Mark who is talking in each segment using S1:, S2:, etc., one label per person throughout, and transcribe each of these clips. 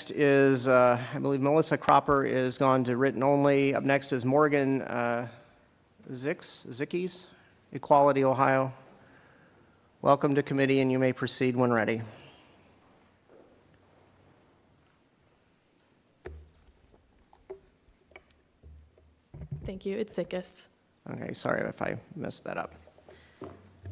S1: next is, I believe Melissa Cropper is gone to written only. Up next is Morgan Zickes, Equality, Ohio. Welcome to committee, and you may proceed when ready.
S2: Thank you. It's Zickes.
S1: Okay, sorry if I messed that up.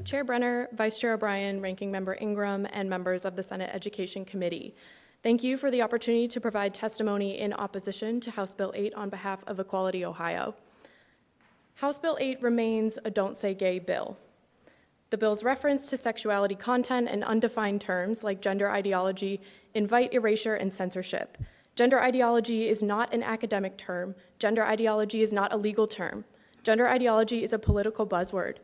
S2: Chair Brenner, Vice Chair O'Brien, Ranking Member Ingram, and members of the Senate Education Committee. Thank you for the opportunity to provide testimony in opposition to House Bill 8 on behalf of Equality Ohio. House Bill 8 remains a Don't Say Gay bill. The bill's reference to sexuality content and undefined terms like gender ideology invite erasure and censorship. Gender ideology is not an academic term. Gender ideology is not a legal term. Gender ideology is a political buzzword.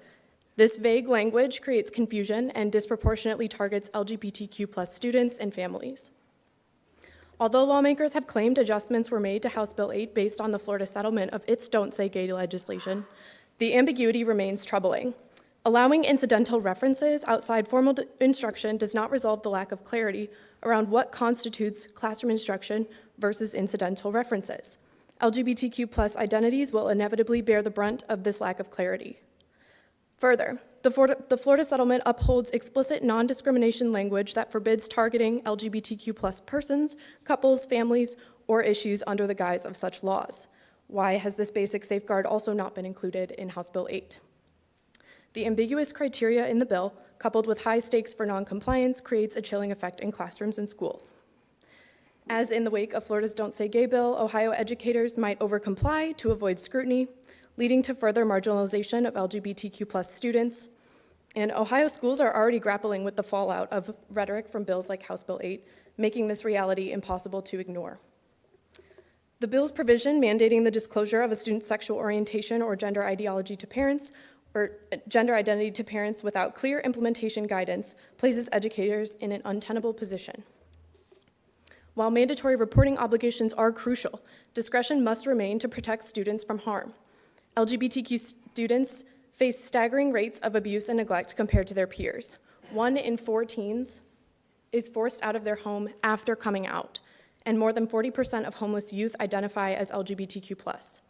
S2: This vague language creates confusion and disproportionately targets LGBTQ+ students and families. Although lawmakers have claimed adjustments were made to House Bill 8 based on the Florida settlement of its Don't Say Gay legislation, the ambiguity remains troubling. Allowing incidental references outside formal instruction does not resolve the lack of clarity around what constitutes classroom instruction versus incidental references. LGBTQ+ identities will inevitably bear the brunt of this lack of clarity. Further, the Florida settlement upholds explicit non-discrimination language that forbids targeting LGBTQ+ persons, couples, families, or issues under the guise of such laws. Why has this basic safeguard also not been included in House Bill 8? The ambiguous criteria in the bill, coupled with high stakes for noncompliance, creates a chilling effect in classrooms and schools. As in the wake of Florida's Don't Say Gay bill, Ohio educators might overcomply to avoid scrutiny, leading to further marginalization of LGBTQ+ students. And Ohio schools are already grappling with the fallout of rhetoric from bills like House Bill 8, making this reality impossible to ignore. The bill's provision mandating the disclosure of a student's sexual orientation or gender ideology to parents, or gender identity to parents without clear implementation guidance, places educators in an untenable position. While mandatory reporting obligations are crucial, discretion must remain to protect students from harm. LGBTQ students face staggering rates of abuse and neglect compared to their peers. 1 in 4 teens is forced out of their home after coming out, and more than 40% of homeless youth identify as LGBTQ+.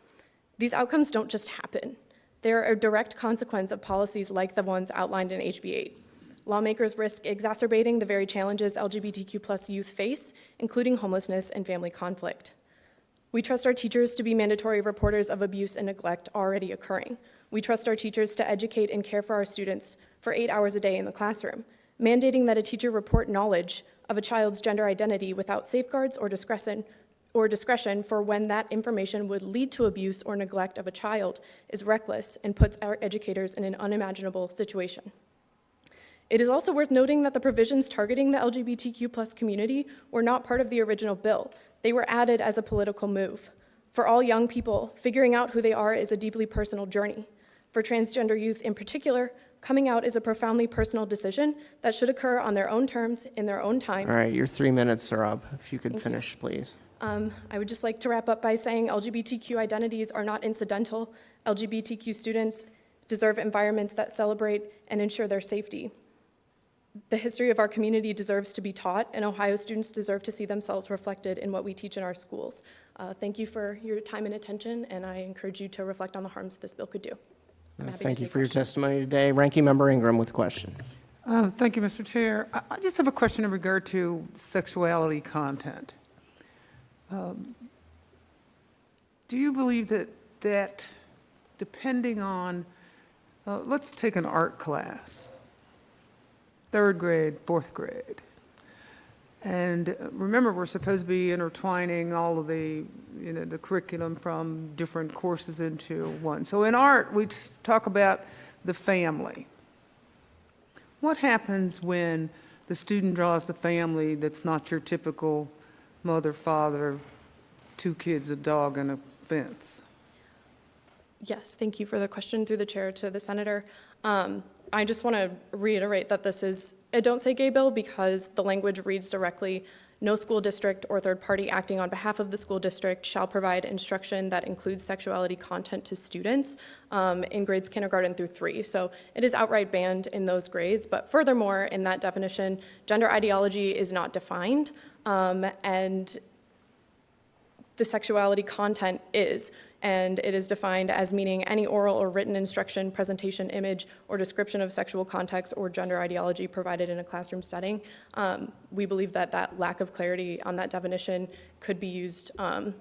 S2: These outcomes don't just happen. They're a direct consequence of policies like the ones outlined in HB 8. Lawmakers risk exacerbating the very challenges LGBTQ+ youth face, including homelessness and family conflict. We trust our teachers to be mandatory reporters of abuse and neglect already occurring. We trust our teachers to educate and care for our students for 8 hours a day in the classroom. Mandating that a teacher report knowledge of a child's gender identity without safeguards or discretion for when that information would lead to abuse or neglect of a child is reckless and puts our educators in an unimaginable situation. It is also worth noting that the provisions targeting the LGBTQ+ community were not part of the original bill. They were added as a political move. For all young people, figuring out who they are is a deeply personal journey. For transgender youth in particular, coming out is a profoundly personal decision that should occur on their own terms, in their own time.
S1: All right, your 3 minutes are up. If you could finish, please.
S2: I would just like to wrap up by saying LGBTQ identities are not incidental. LGBTQ students deserve environments that celebrate and ensure their safety. The history of our community deserves to be taught, and Ohio students deserve to see themselves reflected in what we teach in our schools. Thank you for your time and attention, and I encourage you to reflect on the harms this bill could do.
S1: Thank you for your testimony today. Ranking Member Ingram with a question.
S3: Thank you, Mr. Chair. I just have a question in regard to sexuality content. Do you believe that depending on, let's take an art class, 3rd grade, 4th grade. And remember, we're supposed to be intertwining all of the curriculum from different courses into one. So in art, we talk about the family. What happens when the student draws a family that's not your typical mother, father, 2 kids, a dog, and a fence?
S2: Yes, thank you for the question through the chair to the senator. I just want to reiterate that this is a Don't Say Gay bill because the language reads directly No school district or third party acting on behalf of the school district shall provide instruction that includes sexuality content to students in grades kindergarten through 3. So it is outright banned in those grades, but furthermore, in that definition, gender ideology is not defined, and the sexuality content is, and it is defined as meaning any oral or written instruction, presentation, image, or description of sexual context or gender ideology provided in a classroom setting. We believe that that lack of clarity on that definition could be used to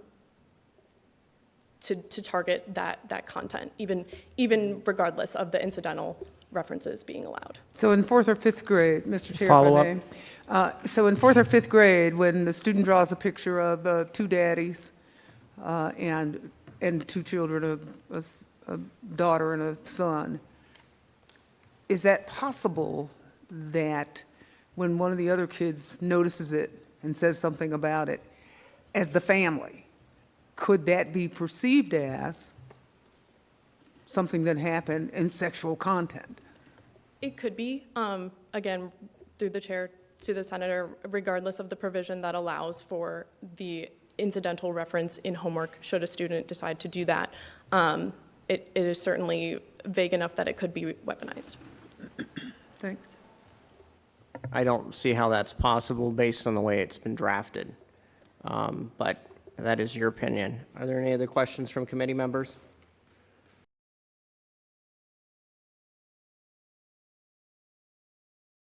S2: target that content, even regardless of the incidental references being allowed.
S3: So in 4th or 5th grade, Mr. Chair, if I
S1: Follow up.
S3: may. So in 4th or 5th grade, when the student draws a picture of 2 daddies and 2 children, a daughter and a son, is that possible that when one of the other kids notices it and says something about it, as the family, could that be perceived as something that happened in sexual content?
S2: It could be, again, through the chair to the senator, regardless of the provision that allows for the incidental reference in homework, should a student decide to do that. It is certainly vague enough that it could be weaponized.
S3: Thanks.
S1: I don't see how that's possible based on the way it's been drafted. But that is your opinion. Are there any other questions from committee members?